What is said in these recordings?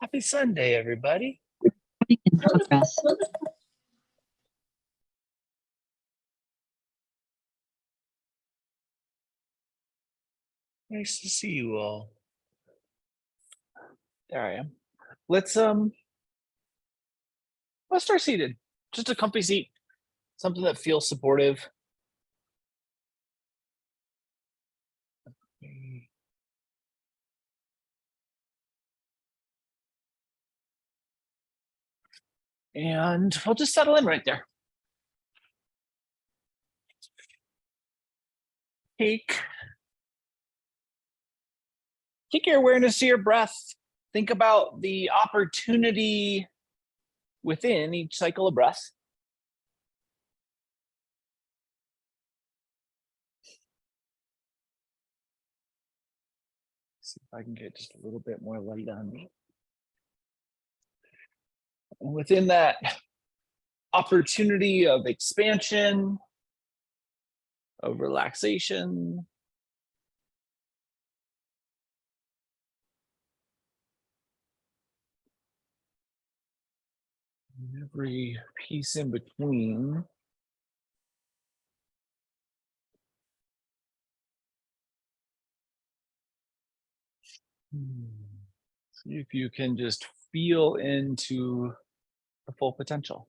Happy Sunday, everybody. In progress. Nice to see you all. There I am. Let's start seated. Just a comfy seat, something that feels supportive. And we'll just settle in right there. Take your awareness to your breath. Think about the opportunity within each cycle of breath. See if I can get just a little bit more light on me. And within that opportunity of expansion, of relaxation, every piece in between. See if you can just feel into the full potential.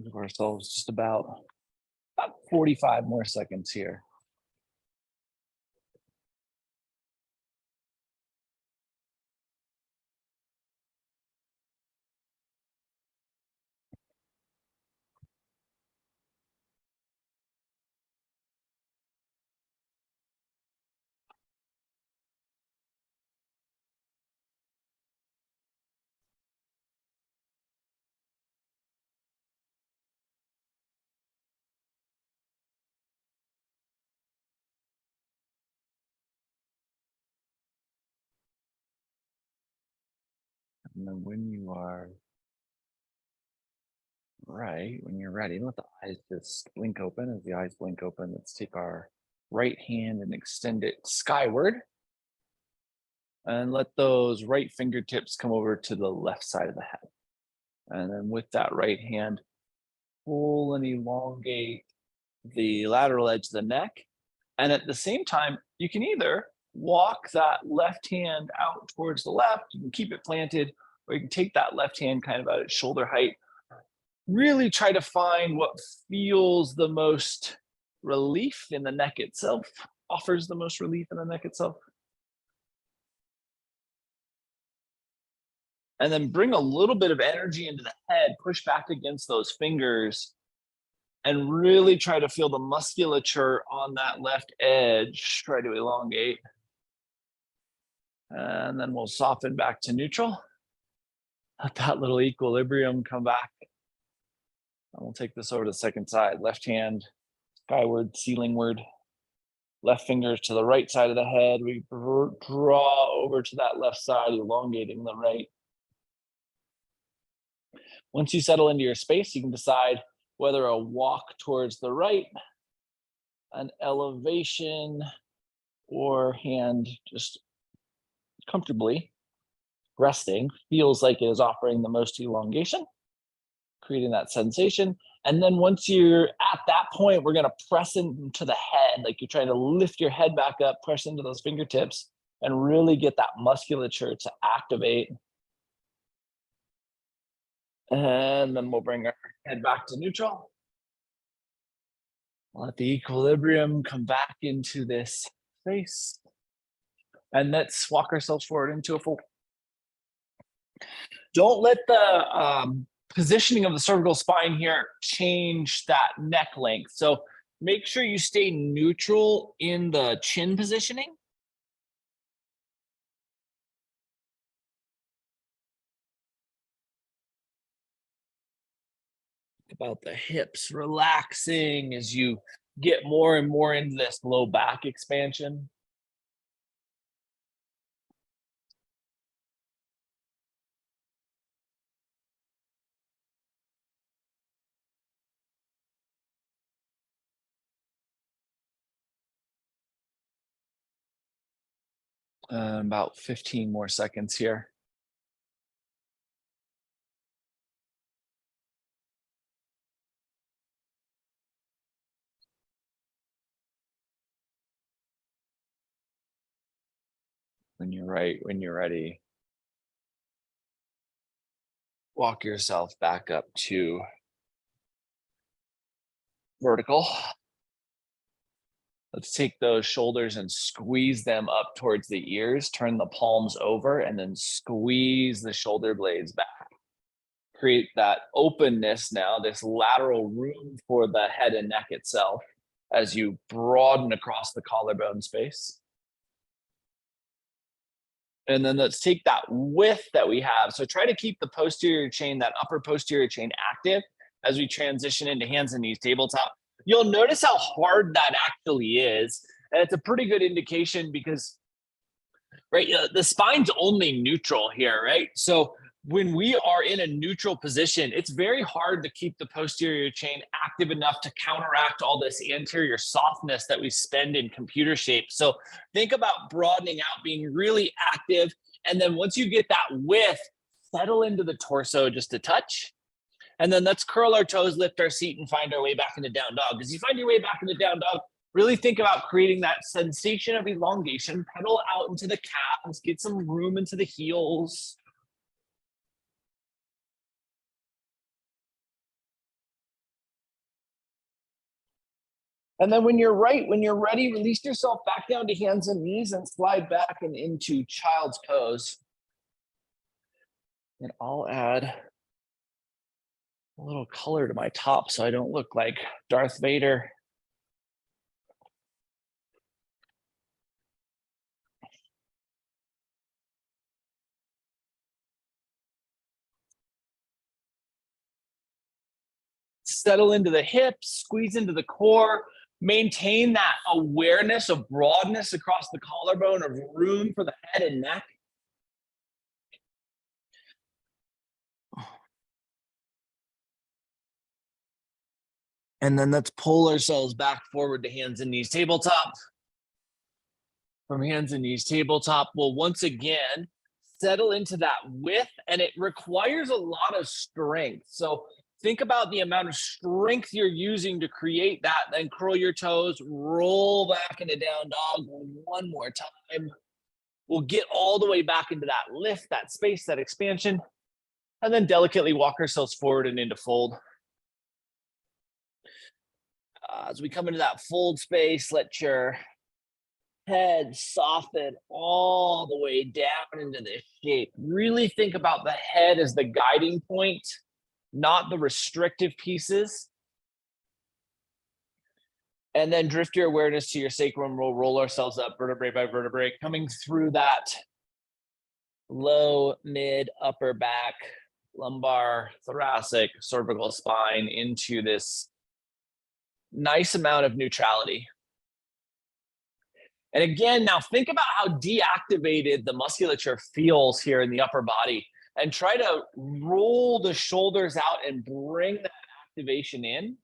Give ourselves just about 45 more seconds here. And then when you are when you're ready, let the eyes just blink open. As the eyes blink open, let's take our right hand and extend it skyward. And let those right fingertips come over to the left side of the head. And then with that right hand, pull and elongate the lateral edge of the neck. And at the same time, you can either walk that left hand out towards the left, you can keep it planted, or you can take that left hand kind of at shoulder height. Really try to find what feels the most relief in the neck itself, offers the most relief in the neck itself. And then bring a little bit of energy into the head, push back against those fingers, and really try to feel the musculature on that left edge. Try to elongate. And then we'll soften back to neutral. Let that little equilibrium come back. And we'll take this over to the second side. Left hand skyward, ceilingward. Left fingers to the right side of the head. We draw over to that left side, elongating the right. Once you settle into your space, you can decide whether a walk towards the right, an elevation, or hand just comfortably resting feels like it is offering the most elongation, creating that sensation. And then once you're at that point, we're going to press into the head, like you're trying to lift your head back up, press into those fingertips, and really get that musculature to activate. And then we'll bring our head back to neutral. Let the equilibrium come back into this space. And let's walk ourselves forward into a fold. Don't let the positioning of the cervical spine here change that neck length. So make sure you stay neutral in the chin positioning. About the hips relaxing as you get more and more into this low back expansion. About 15 more seconds here. When you're right, when you're ready, walk yourself back up to vertical. Let's take those shoulders and squeeze them up towards the ears, turn the palms over, and then squeeze the shoulder blades back. Create that openness now, this lateral room for the head and neck itself as you broaden across the collarbone space. And then let's take that width that we have. So try to keep the posterior chain, that upper posterior chain active as we transition into hands and knees tabletop. You'll notice how hard that actually is. And it's a pretty good indication because, right, the spine's only neutral here, right? So when we are in a neutral position, it's very hard to keep the posterior chain active enough to counteract all this anterior softness that we spend in computer shape. So think about broadening out, being really active. And then once you get that width, settle into the torso just a touch. And then let's curl our toes, lift our seat, and find our way back into down dog. As you find your way back into down dog, really think about creating that sensation of elongation, pedal out into the calves, get some room into the heels. And then when you're right, when you're ready, release yourself back down to hands and knees and slide back and into child's pose. And I'll add a little color to my top so I don't look like Darth Vader. Settle into the hips, squeeze into the core, maintain that awareness of broadness across the collarbone, of room for the head and neck. And then let's pull ourselves back forward to hands and knees tabletop. From hands and knees tabletop, we'll once again settle into that width, and it requires a lot of strength. So think about the amount of strength you're using to create that, then curl your toes, roll back into down dog one more time. We'll get all the way back into that lift, that space, that expansion, and then delicately walk ourselves forward and into fold. As we come into that fold space, let your head soften all the way down into this shape. Really think about the head as the guiding point, not the restrictive pieces. And then drift your awareness to your sacrum. We'll roll ourselves up vertebrae by vertebrae, coming through that low, mid, upper back, lumbar, thoracic, cervical spine into this nice amount of neutrality. And again, now think about how deactivated the musculature feels here in the upper body, and try to roll the shoulders out and bring that activation in.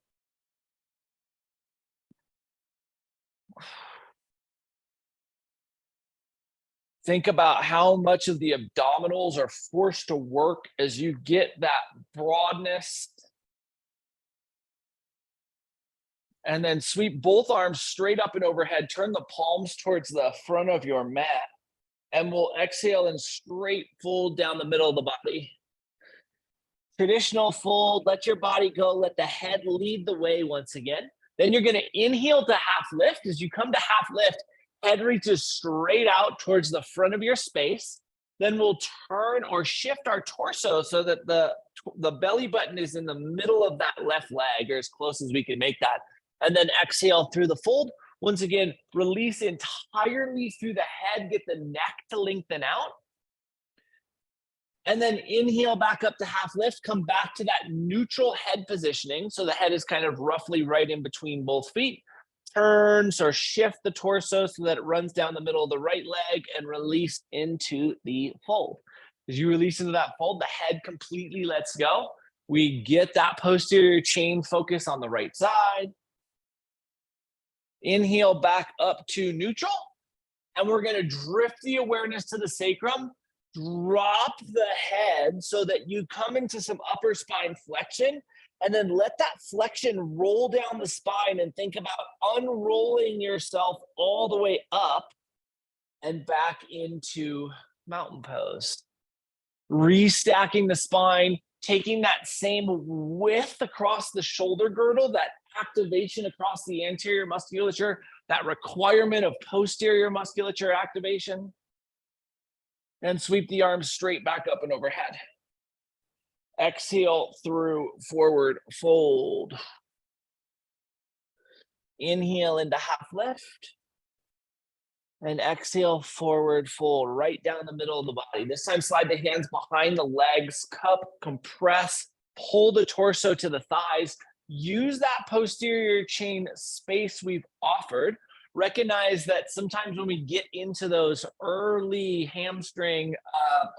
Think about how much of the abdominals are forced to work as you get that broadness. And then sweep both arms straight up and overhead. Turn the palms towards the front of your mat. And we'll exhale and straight fold down the middle of the body. Traditional fold, let your body go. Let the head lead the way once again. Then you're going to inhale to half lift. As you come to half lift, head reaches straight out towards the front of your space. Then we'll turn or shift our torso so that the belly button is in the middle of that left leg, or as close as we can make that. And then exhale through the fold. Once again, release entirely through the head, get the neck to lengthen out. And then inhale back up to half lift, come back to that neutral head positioning. So the head is kind of roughly right in between both feet. Turns or shift the torso so that it runs down the middle of the right leg, and release into the fold. As you release into that fold, the head completely lets go. We get that posterior chain focus on the right side. Inhale back up to neutral. And we're going to drift the awareness to the sacrum, drop the head so that you come into some upper spine flexion, and then let that flexion roll down the spine and think about unrolling yourself all the way up and back into mountain pose. Restacking the spine, taking that same width across the shoulder girdle, that activation across the anterior musculature, that requirement of posterior musculature activation, and sweep the arms straight back up and overhead. Exhale through forward fold. Inhale into half lift. And exhale, forward fold, right down the middle of the body. This time, slide the hands behind the legs, cup, compress, pull the torso to the thighs. Use that posterior chain space we've offered. Recognize that sometimes when we get into those early hamstring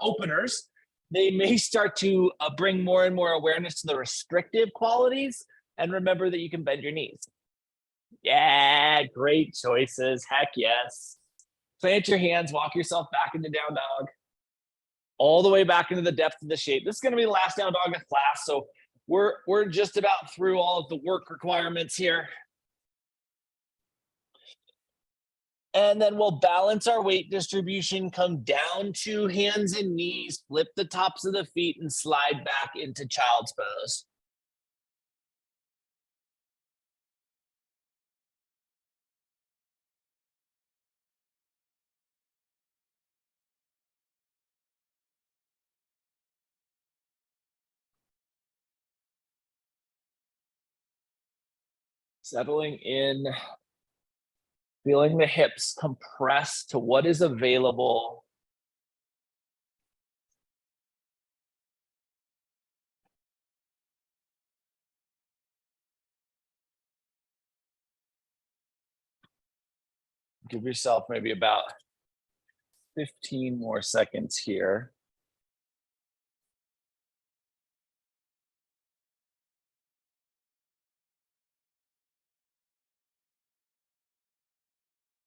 openers, they may start to bring more and more awareness to the restrictive qualities. And remember that you can bend your knees. Yeah, great choices. Heck yes. Plant your hands, walk yourself back into down dog, all the way back into the depth of the shape. This is going to be the last down dog of class, so we're just about through all of the work requirements here. And then we'll balance our weight distribution, come down to hands and knees, flip the tops of the feet, and slide back into child's pose. Settling in, feeling the hips compress to what is available. Give yourself maybe about 15 more seconds here.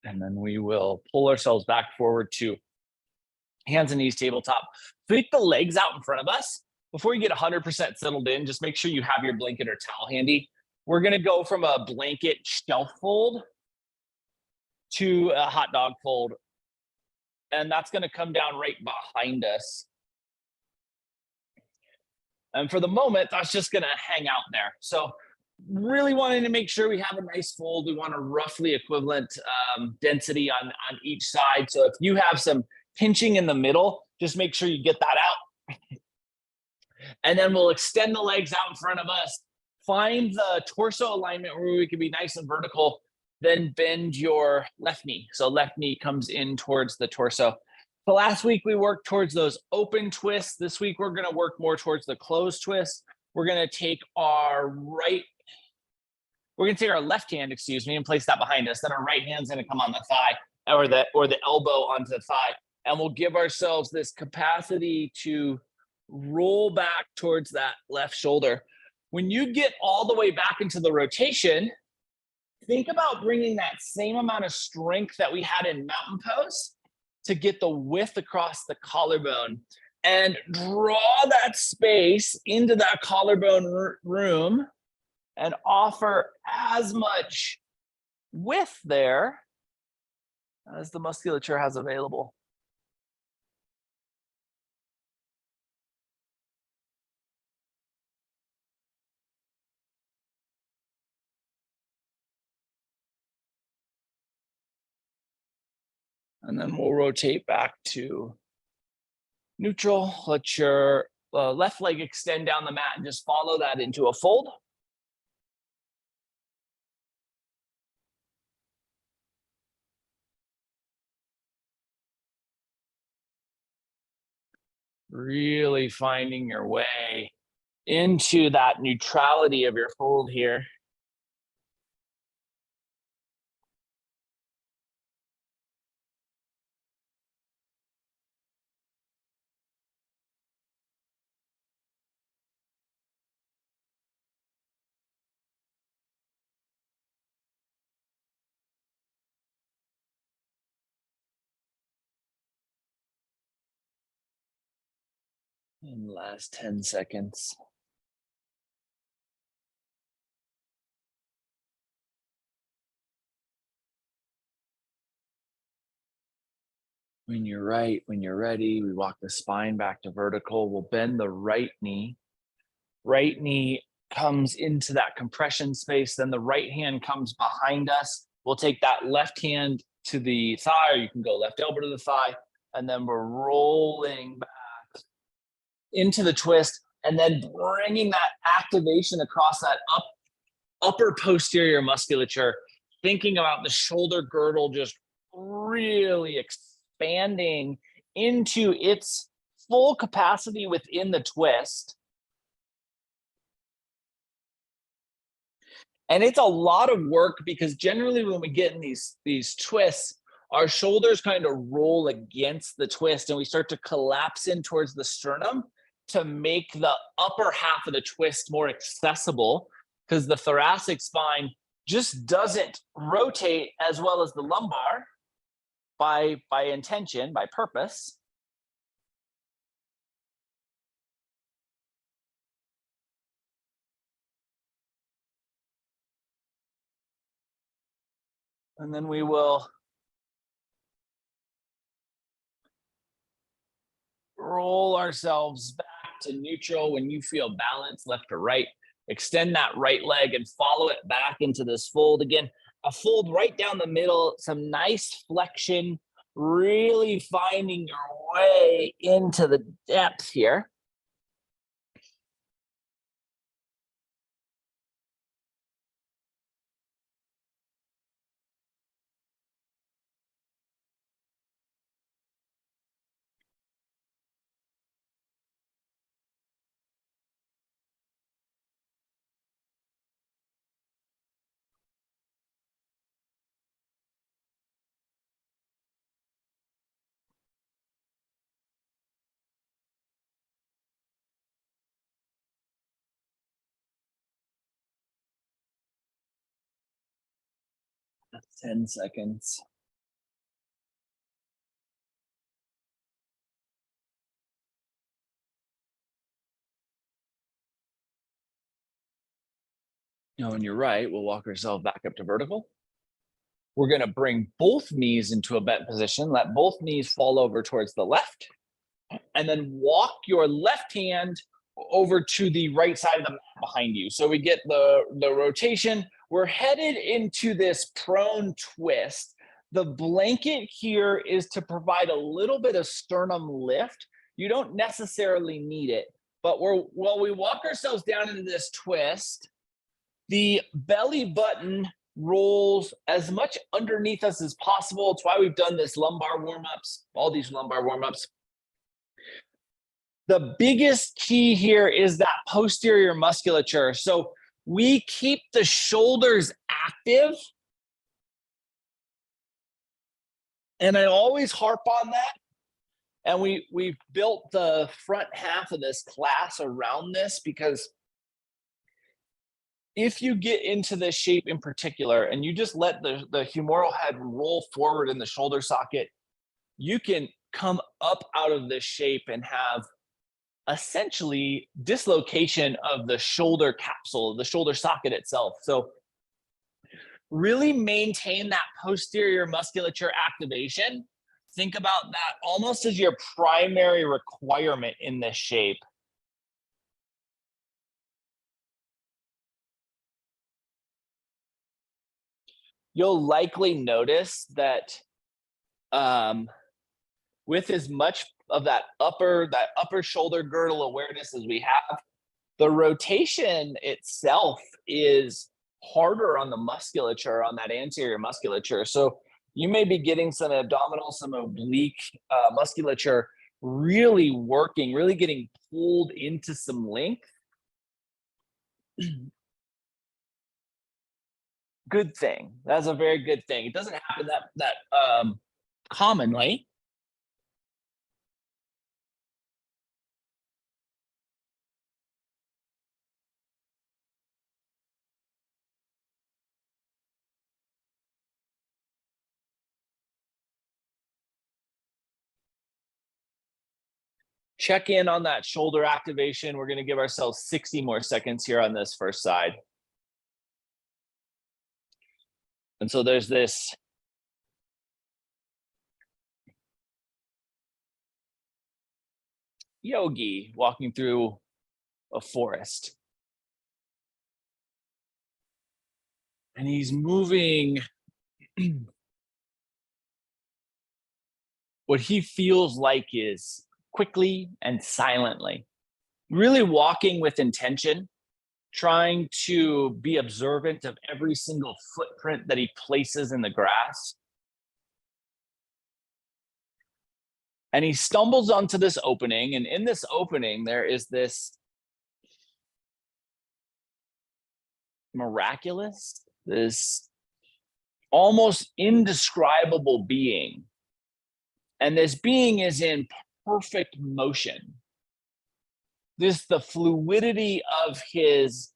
And then we will pull ourselves back forward to hands and knees tabletop. Flick the legs out in front of us. Before you get 100% settled in, just make sure you have your blanket or towel handy. We're going to go from a blanket shelf fold to a hot dog fold. And that's going to come down right behind us. And for the moment, that's just going to hang out there. So really wanting to make sure we have a nice fold. We want a roughly equivalent density on each side. So if you have some pinching in the middle, just make sure you get that out. And then we'll extend the legs out in front of us. Find the torso alignment where we can be nice and vertical. Then bend your left knee. So left knee comes in towards the torso. So last week we worked towards those open twists. This week we're going to work more towards the closed twist. We're going to take our left hand, and place that behind us. Then our right hand's going to come on the thigh or the elbow onto the thigh. And we'll give ourselves this capacity to roll back towards that left shoulder. When you get all the way back into the rotation, think about bringing that same amount of strength that we had in mountain pose to get the width across the collarbone and draw that space into that collarbone room and offer as much width there as the musculature has available. And then we'll rotate back to neutral. Let your left leg extend down the mat and just follow that into a fold. Really finding your way into that neutrality of your fold here. And last 10 seconds. When you're right, when you're ready, we walk the spine back to vertical. We'll bend the right knee. Right knee comes into that compression space. Then the right hand comes behind us. We'll take that left hand to the thigh, or you can go left elbow to the thigh. And then we're rolling back into the twist and then bringing that activation across that upper posterior musculature, thinking about the shoulder girdle just really expanding into its full capacity within the twist. And it's a lot of work because generally when we get in these twists, our shoulders kind of roll against the twist and we start to collapse in towards the sternum to make the upper half of the twist more accessible, because the thoracic spine just doesn't rotate as well as the lumbar by intention, by purpose. And then we will roll ourselves back to neutral when you feel balance left to right. Extend that right leg and follow it back into this fold. Again, a fold right down the middle, some nice flexion, really finding your way into the depth here. That's 10 seconds. Now, when you're right, we'll walk ourselves back up to vertical. We're going to bring both knees into a bent position. Let both knees fall over towards the left. And then walk your left hand over to the right side of the mat behind you. So we get the rotation. We're headed into this prone twist. The blanket here is to provide a little bit of sternum lift. You don't necessarily need it, but while we walk ourselves down into this twist, the belly button rolls as much underneath us as possible. It's why we've done this lumbar warm-ups, all these lumbar warm-ups. The biggest key here is that posterior musculature. So we keep the shoulders active. And I always harp on that. And we've built the front half of this class around this, because if you get into this shape in particular and you just let the humeral head roll forward in the shoulder socket, you can come up out of this shape and have essentially dislocation of the shoulder capsule, the shoulder socket itself. So really maintain that posterior musculature activation. Think about that almost as your primary requirement in this shape. You'll likely notice that with as much of that upper shoulder girdle awareness as we have, the rotation itself is harder on the musculature, on that anterior musculature. So you may be getting some abdominal, some oblique musculature really working, really getting pulled into some length. Good thing. That's a very good thing. It doesn't happen that commonly. Check in on that shoulder activation. We're going to give ourselves 60 more seconds here on this first side. And so there's this yogi walking through a forest. And he's moving what he feels like is quickly and silently, really walking with intention, trying to be observant of every single footprint that he places in the grass. And he stumbles onto this opening, and in this opening, there is this miraculous, this almost indescribable being. And this being is in perfect motion. The fluidity of his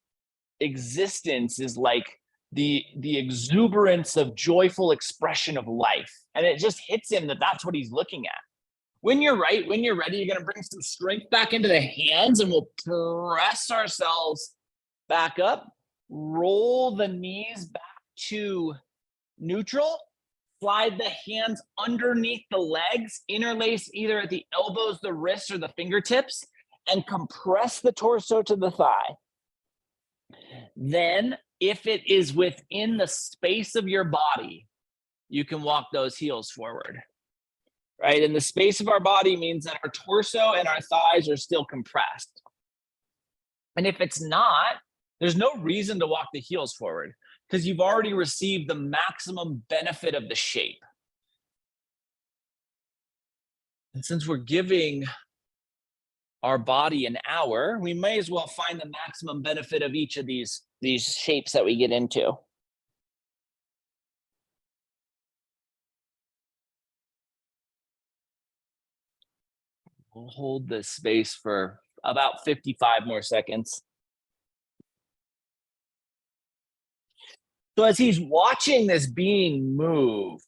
existence is like the exuberance of joyful expression of life. And it just hits him that that's what he's looking at. When you're ready, you're going to bring some strength back into the hands, and we'll press ourselves back up, roll the knees back to neutral, slide the hands underneath the legs, interlace either at the elbows, the wrists, or the fingertips, and compress the torso to the thigh. Then, if it is within the space of your body, you can walk those heels forward. Right? And the space of our body means that our torso and our thighs are still compressed. And if it's not, there's no reason to walk the heels forward because you've already received the maximum benefit of the shape. And since we're giving our body an hour, we may as well find the maximum benefit of each of these shapes that we get into. We'll hold this space for about 55 more seconds. So as he's watching this being move,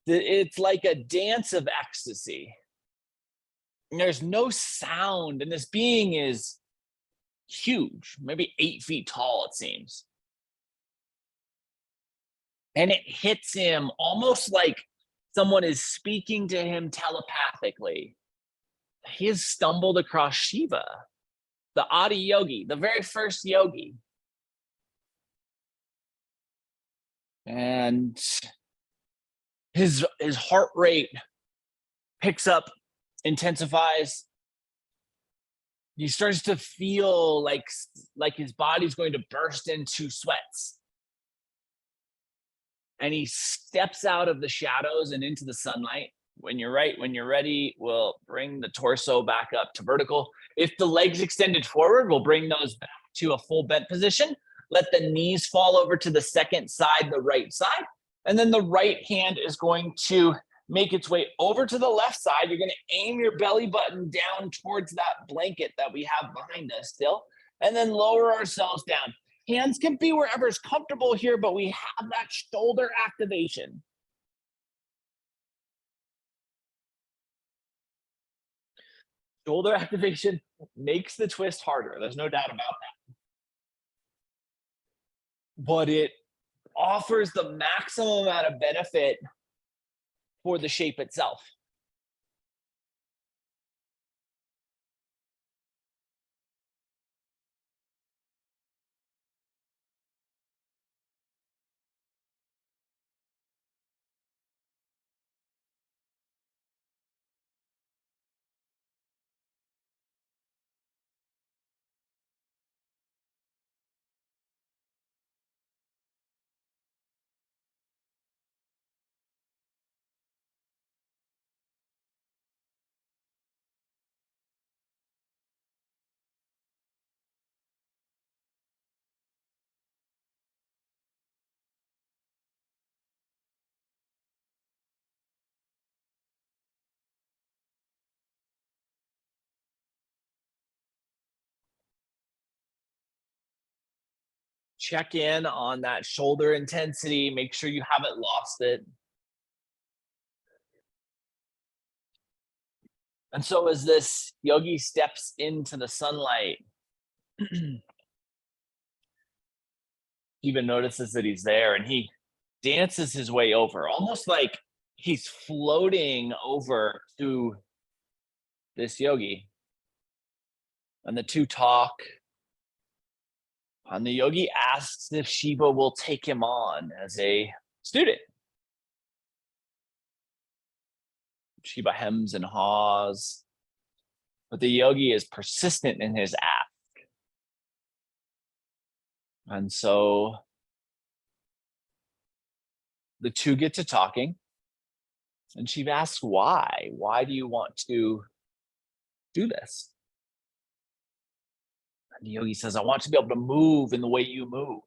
it's like a dance of ecstasy. And there's no sound, and this being is huge, maybe 8 feet tall, it seems. And it hits him almost like someone is speaking to him telepathically. He has stumbled across Shiva, the Adi yogi, the very first yogi. And his heart rate picks up, intensifies. He starts to feel like his body's going to burst into sweats. And he steps out of the shadows and into the sunlight. When you're ready, we'll bring the torso back up to vertical. If the legs extended forward, we'll bring those back to a full bent position. Let the knees fall over to the second side, the right side. And then the right hand is going to make its way over to the left side. You're going to aim your belly button down towards that blanket that we have behind us still, and then lower ourselves down. Hands can be wherever is comfortable here, but we have that shoulder activation. Shoulder activation makes the twist harder. There's no doubt about that. But it offers the maximum amount of benefit for the shape itself. Check in on that shoulder intensity. Make sure you haven't lost it. And so as this yogi steps into the sunlight, Shiva notices that he's there and he dances his way over, almost like he's floating over to this yogi. And the two talk. And the yogi asks if Shiva will take him on as a student. Shiva hems and haws, but the yogi is persistent in his ask. And so the two get to talking, and Shiva asks why. Why do you want to do this? And the yogi says, I want to be able to move in the way you move.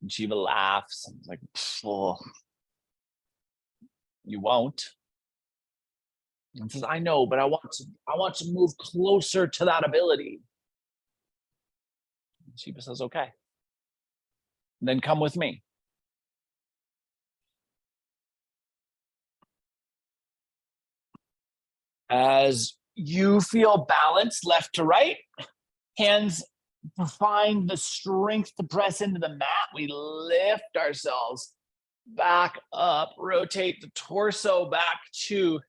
And Shiva laughs and is like, oh, you won't. And says, I know, but I want to move closer to that ability. And Shiva says, okay. And then come with me. As you feel balanced left to right, hands find the strength to press into the mat. We lift ourselves back up, rotate the torso back to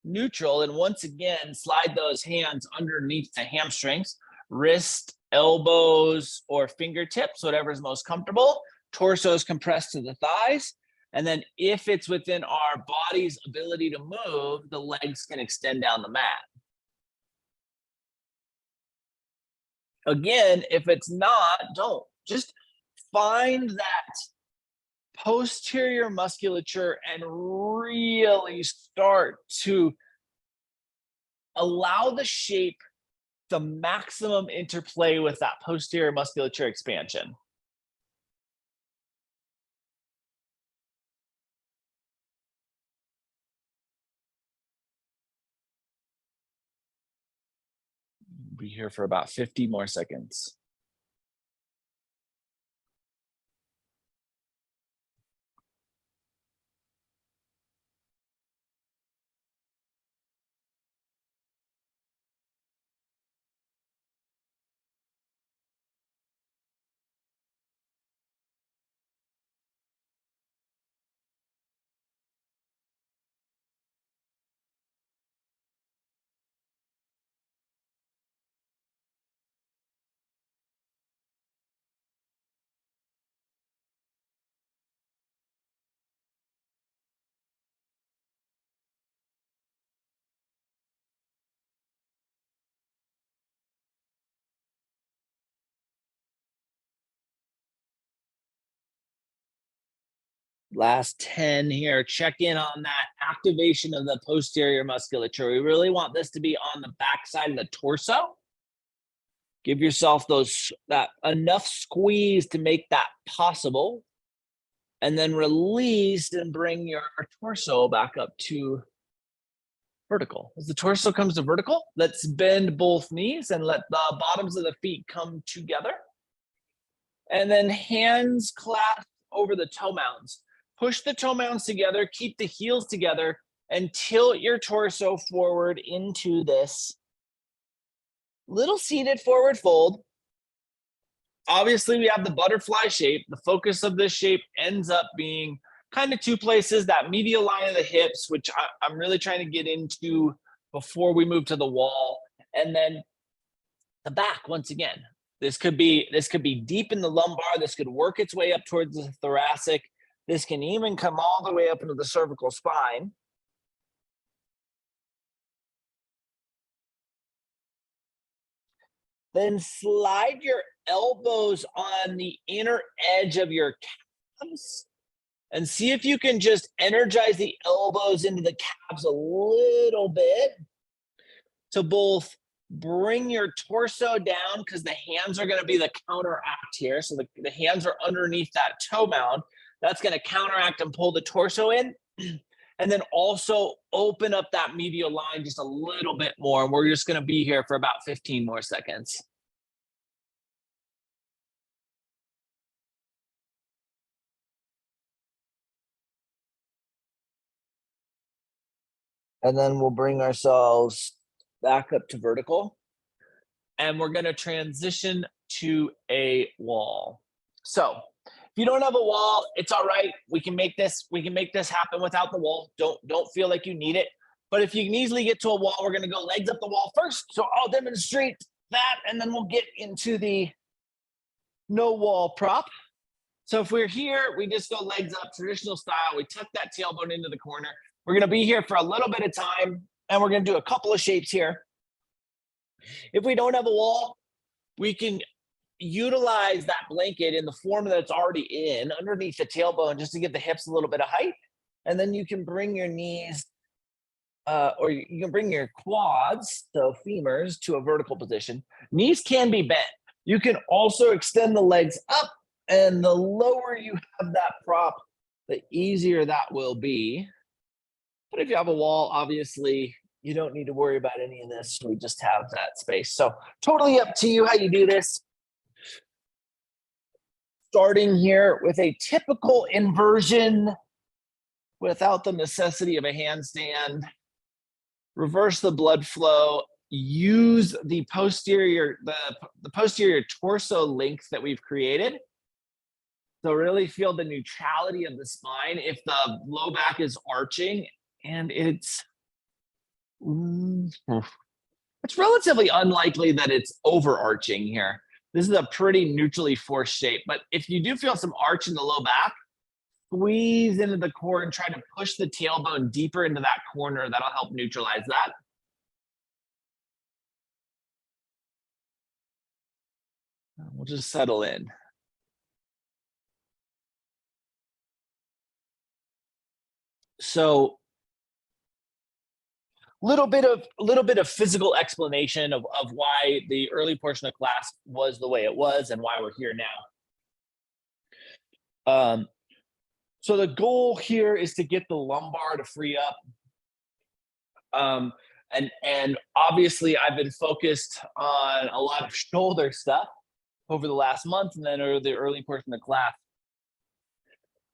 neutral, and once again, slide those hands underneath the hamstrings, wrist, elbows, or fingertips, whatever's most comfortable. Torso is compressed to the thighs. And then if it's within our body's ability to move, the legs can extend down the mat. Again, if it's not, don't. Just find that posterior musculature and really start to allow the shape the maximum interplay with that posterior musculature expansion. Be here for about 50 more seconds. Last 10 here. Check in on that activation of the posterior musculature. We really want this to be on the backside of the torso. Give yourself that enough squeeze to make that possible. And then release and bring your torso back up to vertical. As the torso comes to vertical, let's bend both knees and let the bottoms of the feet come together. And then hands clasp over the toe mounds. Push the toe mounds together, keep the heels together, and tilt your torso forward into this little seated forward fold. Obviously, we have the butterfly shape. The focus of this shape ends up being kind of two places, that medial line of the hips, which I'm really trying to get into before we move to the wall, and then the back once again. This could be deep in the lumbar. This could work its way up towards the thoracic. This can even come all the way up into the cervical spine. Then slide your elbows on the inner edge of your calves and see if you can just energize the elbows into the calves a little bit to both bring your torso down, because the hands are going to be the counteract here. So the hands are underneath that toe mound. That's going to counteract and pull the torso in. And then also open up that medial line just a little bit more. And we're just going to be here for about 15 more seconds. And then we'll bring ourselves back up to vertical. And we're gonna transition to a wall. So if you don't have a wall, it's all right. We can make this happen without the wall. Don't feel like you need it. But if you can easily get to a wall, we're gonna go legs up the wall first. So I'll demonstrate that, and then we'll get into the no wall prop. So if we're here, we just go legs up, traditional style. We tuck that tailbone into the corner. We're gonna be here for a little bit of time, and we're gonna do a couple of shapes here. If we don't have a wall, we can utilize that blanket in the form that it's already in underneath the tailbone just to give the hips a little bit of height. And then you can bring your knees or you can bring your quads, so femurs, to a vertical position. Knees can be bent. You can also extend the legs up, and the lower you have that prop, the easier that will be. But if you have a wall, obviously, you don't need to worry about any of this. We just have that space. So totally up to you how you do this. Starting here with a typical inversion without the necessity of a handstand. Reverse the blood flow. Use the posterior torso length that we've created. So really feel the neutrality of the spine if the low back is arching, and it's relatively unlikely that it's overarching here. This is a pretty neutrally forced shape, but if you do feel some arch in the low back, squeeze into the core and try to push the tailbone deeper into that corner. That'll help neutralize that. We'll just settle in. So little bit of physical explanation of why the early portion of class was the way it was and why we're here now. So the goal here is to get the lumbar to free up. And obviously I've been focused on a lot of shoulder stuff over the last month and then the early portion of class.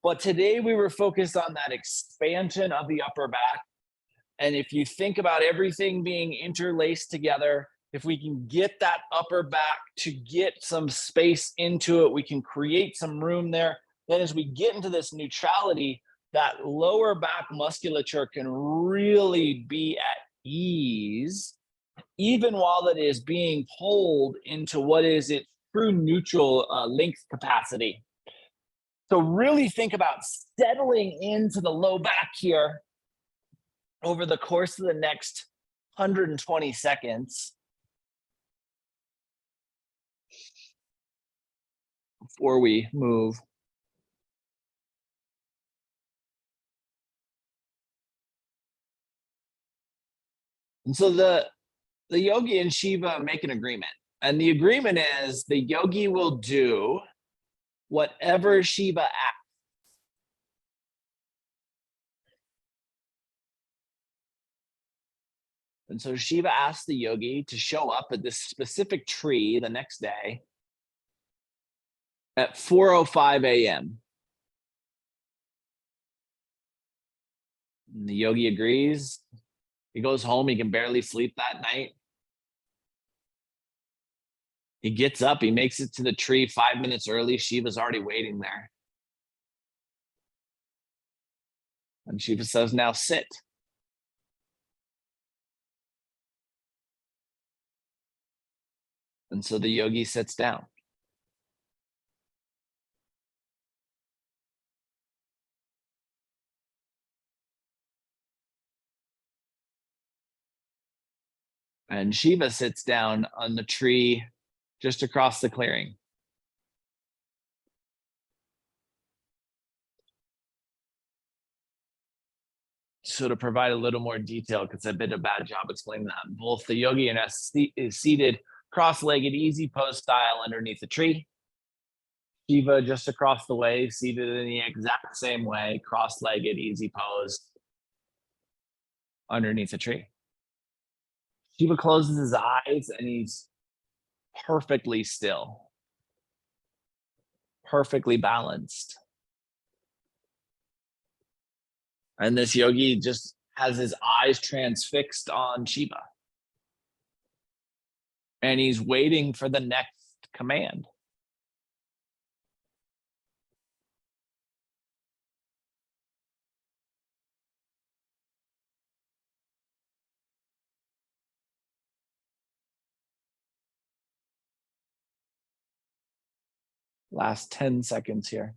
But today we were focused on that expansion of the upper back. And if you think about everything being interlaced together, if we can get that upper back to get some space into it, we can create some room there. Then as we get into this neutrality, that lower back musculature can really be at ease, even while it is being pulled into what is its true neutral length capacity. So really think about settling into the low back here over the course of the next 120 seconds before we move. And so the yogi and Shiva make an agreement. And the agreement is the yogi will do whatever Shiva asks. And so Shiva asked the yogi to show up at this specific tree the next day at 4:05 a.m. And the yogi agrees. He goes home. He can barely sleep that night. He gets up. He makes it to the tree 5 minutes early. Shiva's already waiting there. And Shiva says, now sit. And so the yogi sits down. And Shiva sits down on the tree just across the clearing. So to provide a little more detail, because I did a bad job explaining that, both the yogi and us is seated cross-legged, easy pose style underneath the tree. Shiva just across the way, seated in the exact same way, cross-legged, easy pose underneath the tree. Shiva closes his eyes and he's perfectly still, perfectly balanced. And this yogi just has his eyes transfixed on Shiva. And he's waiting for the next command. Last 10 seconds here.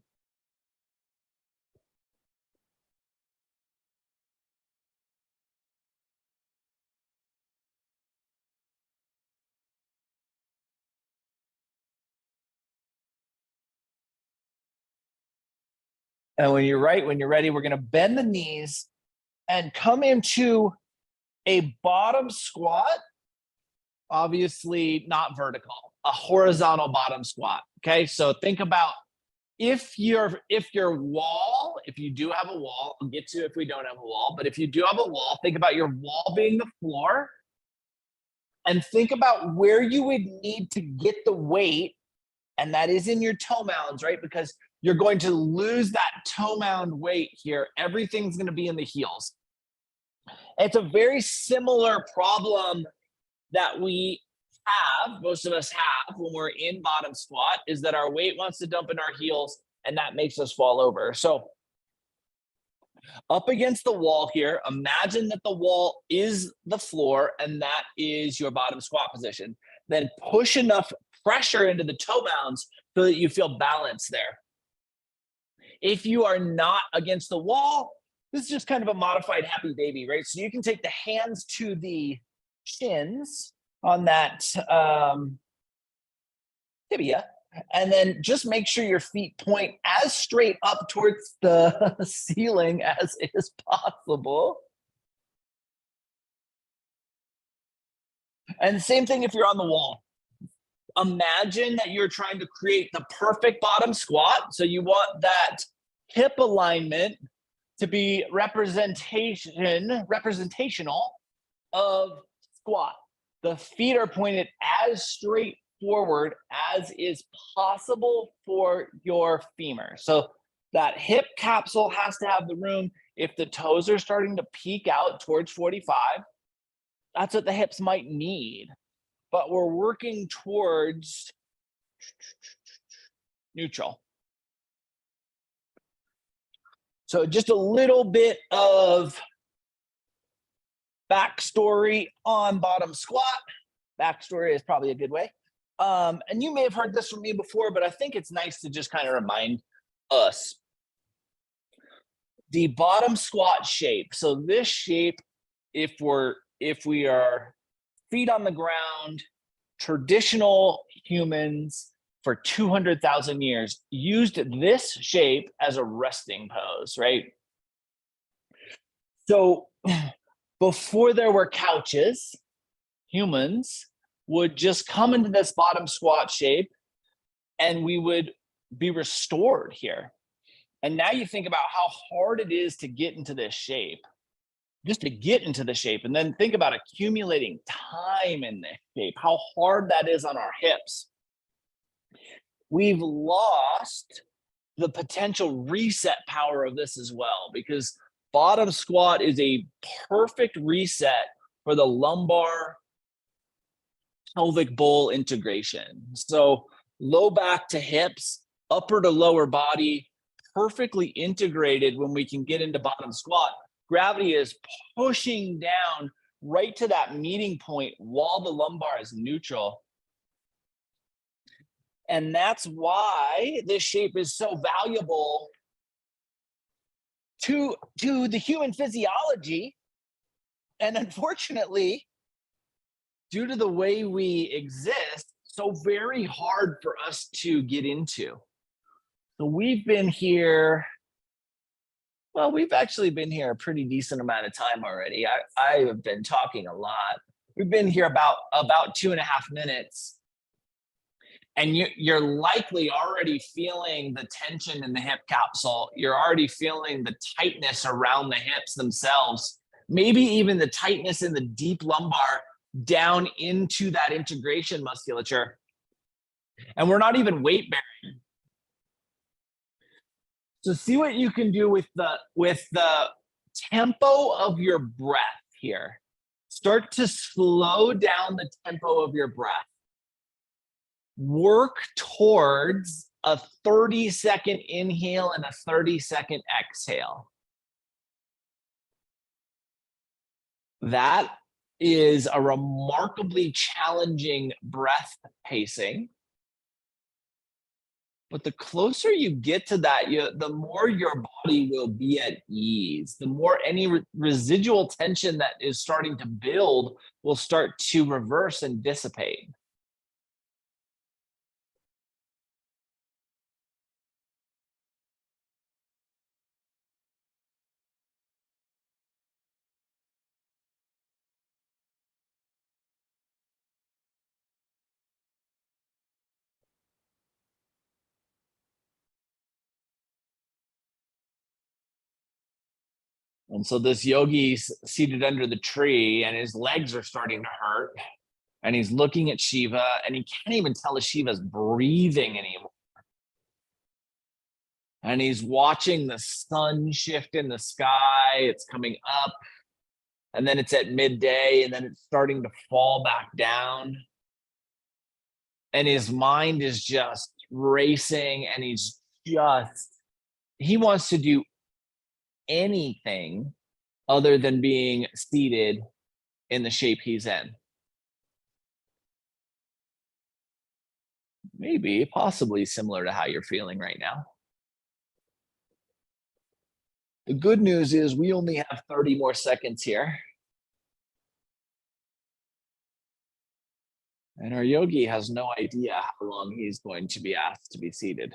And when you're ready, we're going to bend the knees and come into a bottom squat. Obviously not vertical, a horizontal bottom squat. Okay, so think about if your wall, if you do have a wall, I'll get to if we don't have a wall, but if you do have a wall, think about your wall being the floor, and think about where you would need to get the weight, and that is in your toe mounds, right? Because you're going to lose that toe mound weight here. Everything's going to be in the heels. It's a very similar problem that we have, most of us have when we're in bottom squat, is that our weight wants to dump in our heels and that makes us fall over. So up against the wall here, imagine that the wall is the floor and that is your bottom squat position. Then push enough pressure into the toe mounds so that you feel balance there. If you are not against the wall, this is just kind of a modified happy baby, right? So you can take the hands to the shins on that tibia, and then just make sure your feet point as straight up towards the ceiling as is possible. And same thing if you're on the wall. Imagine that you're trying to create the perfect bottom squat. So you want that hip alignment to be representational of squat. The feet are pointed as straight forward as is possible for your femur. So that hip capsule has to have the room. If the toes are starting to peek out towards 45, that's what the hips might need. But we're working towards neutral. So just a little bit of backstory on bottom squat. Backstory is probably a good way. And you may have heard this from me before, but I think it's nice to just kind of remind us. The bottom squat shape. So this shape, if we are feet on the ground, traditional humans for 200,000 years used this shape as a resting pose, right? So before there were couches, humans would just come into this bottom squat shape and we would be restored here. And now you think about how hard it is to get into this shape, just to get into the shape, and then think about accumulating time in this shape, how hard that is on our hips. We've lost the potential reset power of this as well, because bottom squat is a perfect reset for the lumbar pelvic bowl integration. So low back to hips, upper to lower body, perfectly integrated when we can get into bottom squat. Gravity is pushing down right to that meeting point while the lumbar is neutral. And that's why this shape is so valuable to the human physiology. And unfortunately, due to the way we exist, so very hard for us to get into. So we've been here, well, we've actually been here a pretty decent amount of time already. I have been talking a lot. We've been here about 2.5 minutes. And you're likely already feeling the tension in the hip capsule. You're already feeling the tightness around the hips themselves, maybe even the tightness in the deep lumbar down into that integration musculature. And we're not even weight bearing. So see what you can do with the tempo of your breath here. Start to slow down the tempo of your breath. Work towards a 30-second inhale and a 30-second exhale. That is a remarkably challenging breath pacing. But the closer you get to that, the more your body will be at ease. The more any residual tension that is starting to build will start to reverse and dissipate. And so this yogi's seated under the tree and his legs are starting to hurt. And he's looking at Shiva and he can't even tell if Shiva's breathing anymore. And he's watching the sun shift in the sky. It's coming up. And then it's at midday and then it's starting to fall back down. And his mind is just racing and he wants to do anything other than being seated in the shape he's in. Maybe, possibly similar to how you're feeling right now. The good news is we only have 30 more seconds here. And our yogi has no idea how long he's going to be asked to be seated.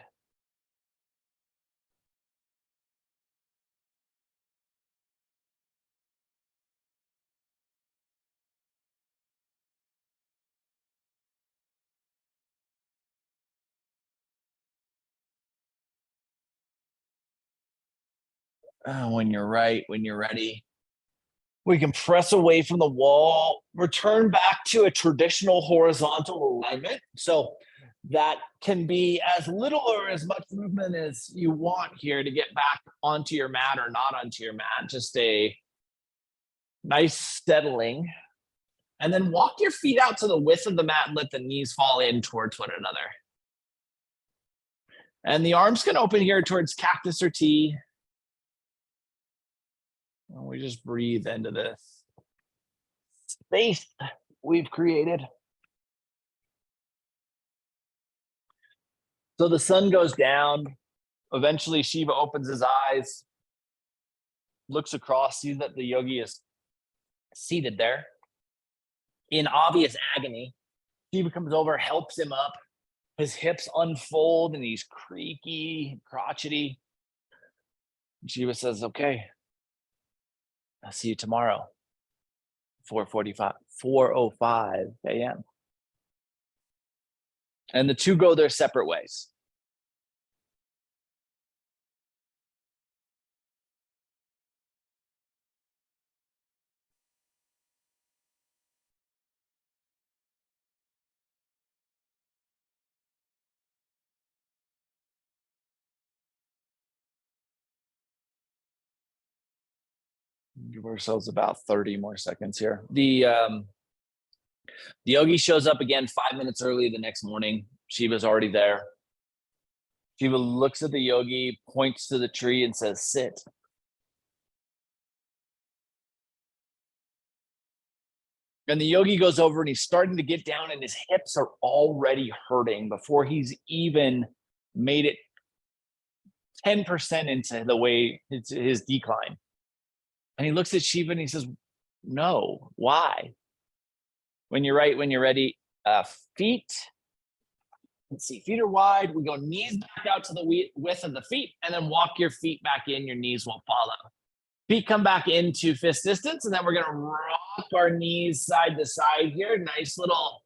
When you're right, when you're ready, we can press away from the wall, return back to a traditional horizontal alignment. So that can be as little or as much movement as you want here to get back onto your mat or not onto your mat. Just a nice settling. And then walk your feet out to the width of the mat and let the knees fall in towards one another. And the arms can open here towards cactus or T. And we just breathe into this space we've created. So the sun goes down. Eventually, Shiva opens his eyes, looks across, sees that the yogi is seated there in obvious agony. Shiva comes over, helps him up. His hips unfold and he's creaky, crotchety. Shiva says, okay, I'll see you tomorrow, 4:05 a.m. And the two go their separate ways. Give ourselves about 30 more seconds here. The yogi shows up again 5 minutes early the next morning. Shiva's already there. Shiva looks at the yogi, points to the tree and says, sit. And the yogi goes over and he's starting to get down and his hips are already hurting before he's even made it 10% into the way it's his decline. And he looks at Shiva and he says, no, why? When you're right, when you're ready, feet. Let's see, feet are wide. We go knees back out to the width of the feet and then walk your feet back in. Your knees will follow. Feet come back into fist distance and then we're going to rock our knees side to side here. Nice little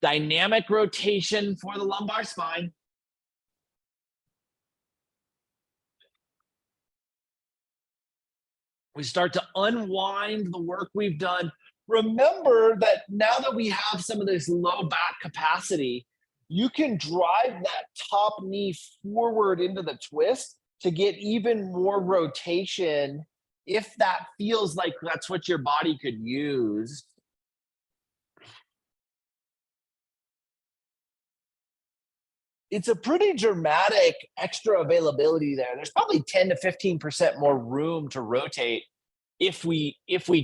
dynamic rotation for the lumbar spine. We start to unwind the work we've done. Remember that now that we have some of this low back capacity, you can drive that top knee forward into the twist to get even more rotation if that feels like that's what your body could use. It's a pretty dramatic extra availability there. There's probably 10 to 15% more room to rotate if we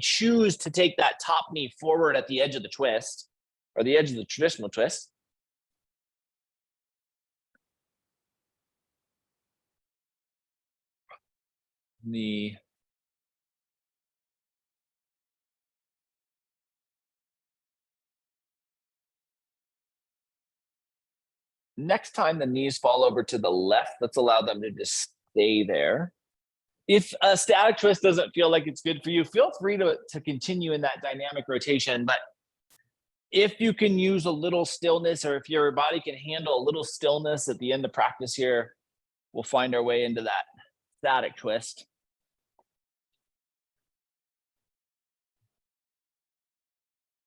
choose to take that top knee forward at the edge of the twist or the edge of the traditional twist. The next time the knees fall over to the left, let's allow them to just stay there. If a static twist doesn't feel like it's good for you, feel free to continue in that dynamic rotation. But if you can use a little stillness, or if your body can handle a little stillness at the end of practice here, we'll find our way into that static twist.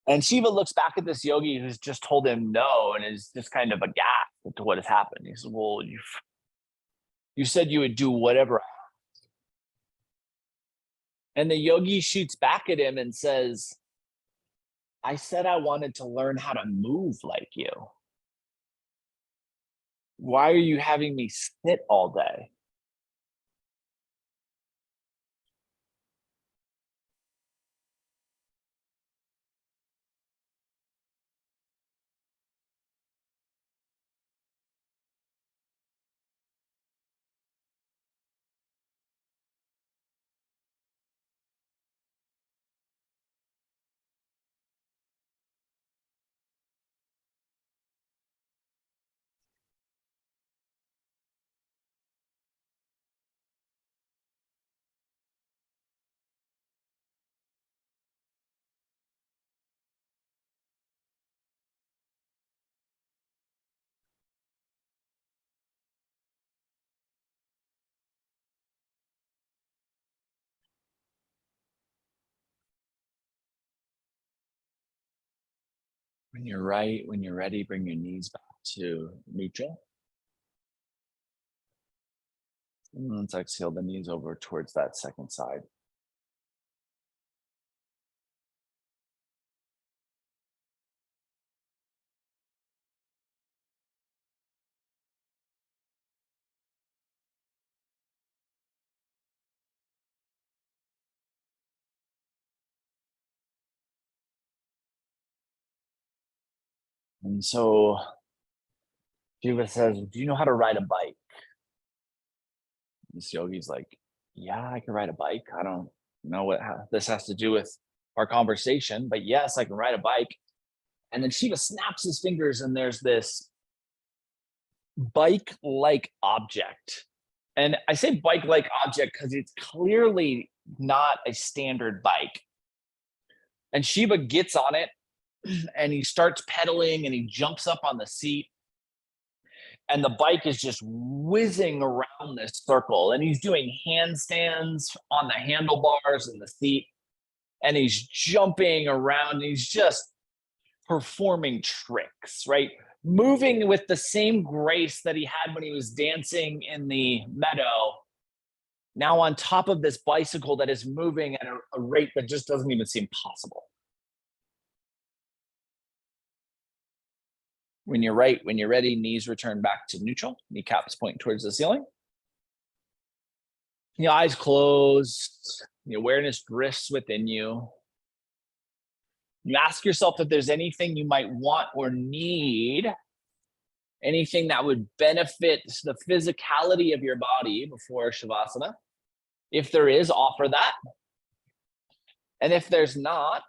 And Shiva looks back at this yogi who's just told him no and is just kind of aghast to what has happened. He says, well, you said you would do whatever. And the yogi shoots back at him and says, I said I wanted to learn how to move like you. Why are you having me sit all day? When you're right, when you're ready, bring your knees back to neutral. And let's exhale the knees over towards that second side. And so Shiva says, do you know how to ride a bike? This yogi's like, yeah, I can ride a bike. I don't know what this has to do with our conversation, but yes, I can ride a bike. And then Shiva snaps his fingers and there's this bike-like object. And I say bike-like object because it's clearly not a standard bike. And Shiva gets on it and he starts pedaling and he jumps up on the seat. And the bike is just whizzing around this circle. And he's doing handstands on the handlebars and the seat. And he's jumping around. He's just performing tricks, right? Moving with the same grace that he had when he was dancing in the meadow. Now on top of this bicycle that is moving at a rate that just doesn't even seem possible. When you're right, when you're ready, knees return back to neutral, kneecaps point towards the ceiling. Your eyes closed, the awareness drifts within you. You ask yourself if there's anything you might want or need, anything that would benefit the physicality of your body before Shavasana. If there is, offer that. And if there's not,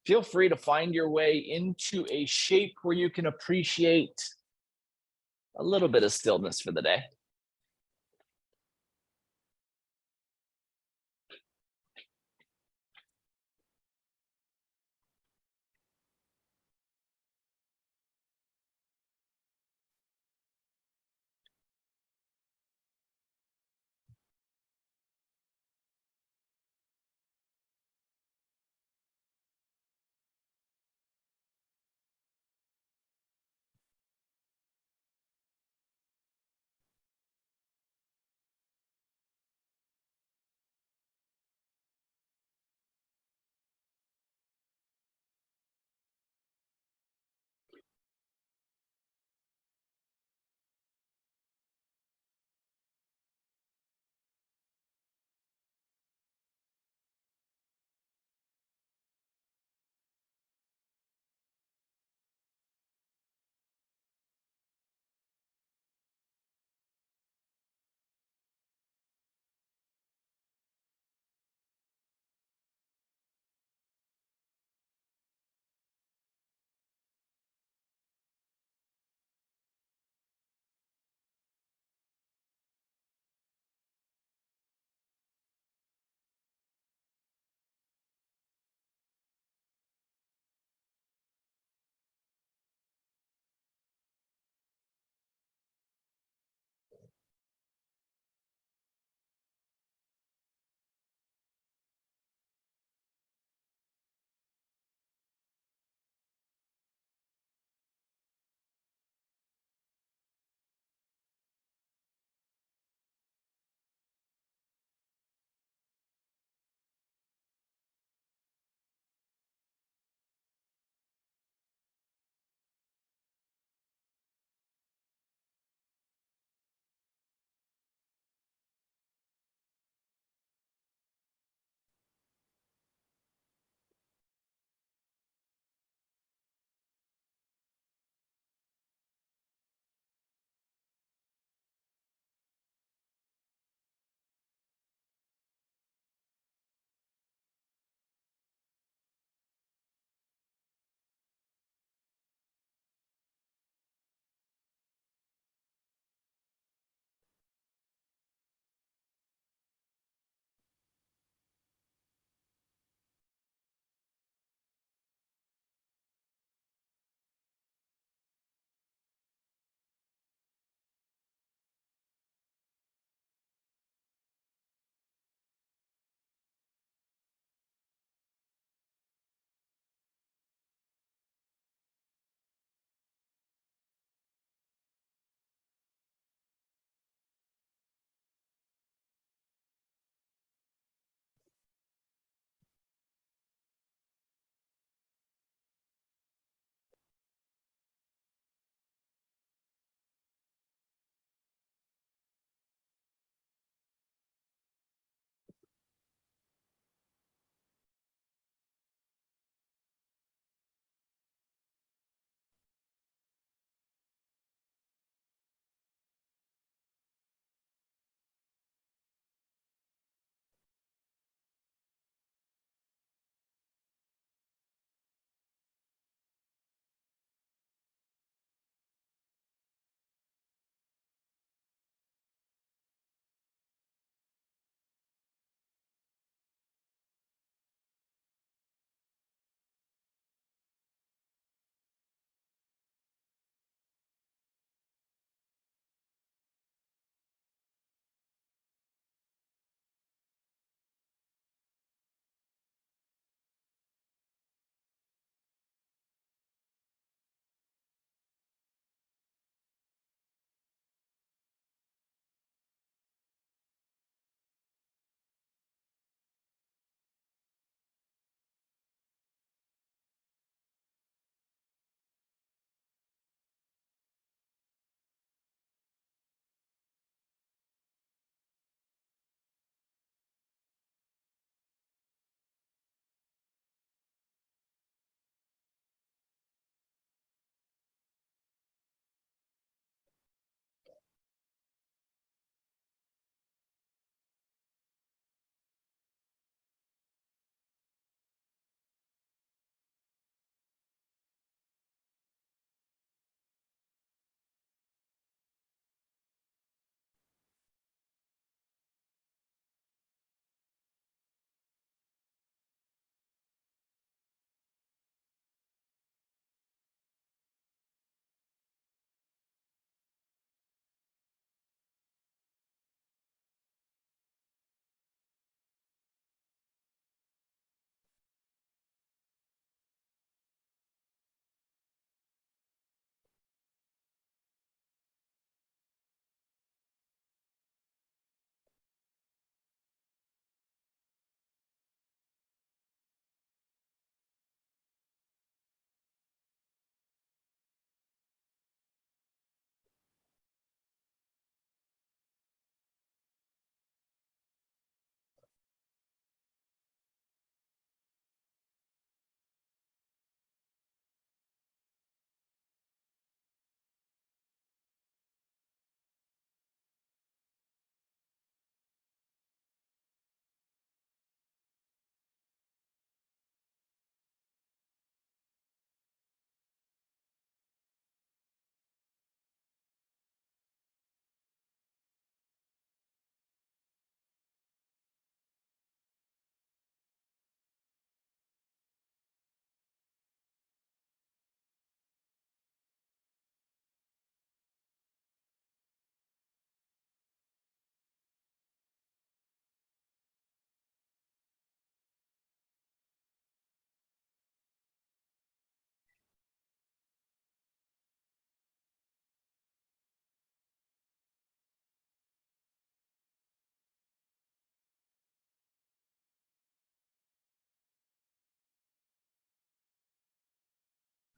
feel free to find your way into a shape where you can appreciate a little bit of stillness for the day.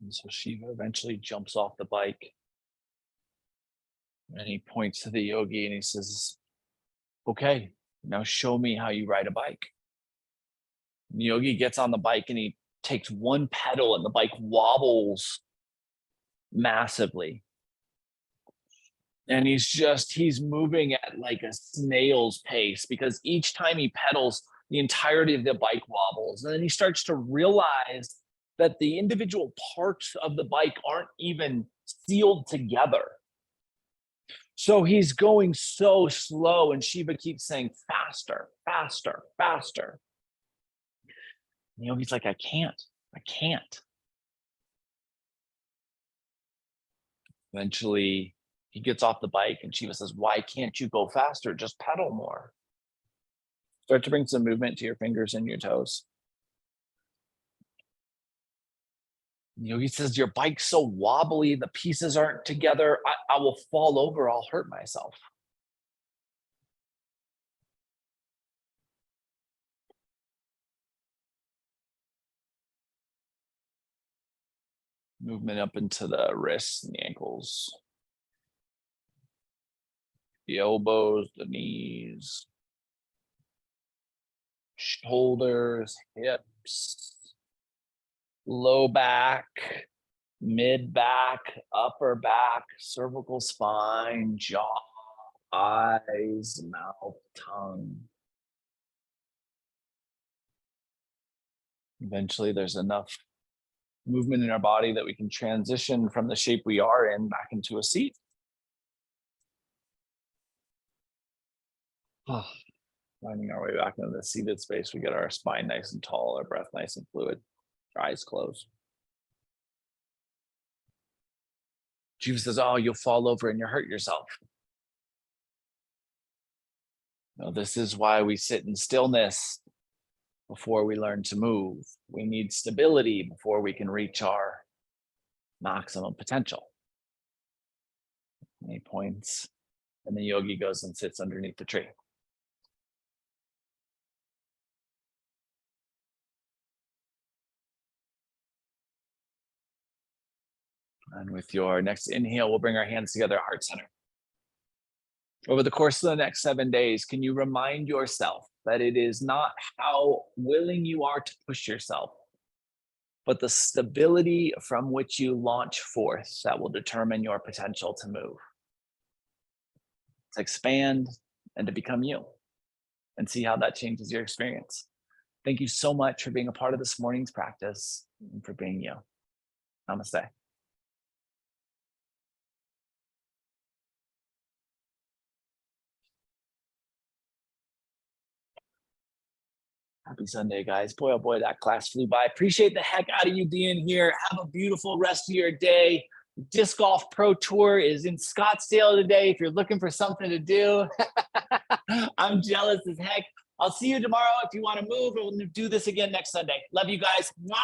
And so Shiva eventually jumps off the bike. And he points to the yogi and he says, okay, now show me how you ride a bike. And the yogi gets on the bike and he takes one pedal and the bike wobbles massively. And he's moving at like a snail's pace because each time he pedals, the entirety of the bike wobbles. And then he starts to realize that the individual parts of the bike aren't even sealed together. So he's going so slow, and Shiva keeps saying, faster, faster, faster. And the yogi's like, I can't. Eventually, he gets off the bike, and Shiva says, why can't you go faster? Just pedal more. Start to bring some movement to your fingers and your toes. The yogi says, your bike's so wobbly, the pieces aren't together. I will fall over, I'll hurt myself. Movement up into the wrists and the ankles, the elbows, the knees, shoulders, hips, low back, mid back, upper back, cervical spine, jaw, eyes, mouth, tongue. Eventually, there's enough movement in our body that we can transition from the shape we are in back into a seat. Finding our way back into the seated space, we get our spine nice and tall, our breath nice and fluid, our eyes closed. Shiva says, oh, you'll fall over and you'll hurt yourself. No, this is why we sit in stillness before we learn to move. We need stability before we can reach our maximum potential. And he points, and the yogi goes and sits underneath the tree. And with your next inhale, we'll bring our hands together at heart center. Over the course of the next 7 days, can you remind yourself that it is not how willing you are to push yourself, but the stability from which you launch forth that will determine your potential to move, to expand, and to become you, and see how that changes your experience. Thank you so much for being a part of this morning's practice and for being you. Namaste. Happy Sunday, guys. Boy, oh boy, that class flew by. Appreciate the heck out of you being here. Have a beautiful rest of your day. The Disc Golf Pro Tour is in Scottsdale today if you're looking for something to do. I'm jealous as heck. I'll see you tomorrow if you want to move, and we'll do this again next Sunday. Love you guys. Mwah!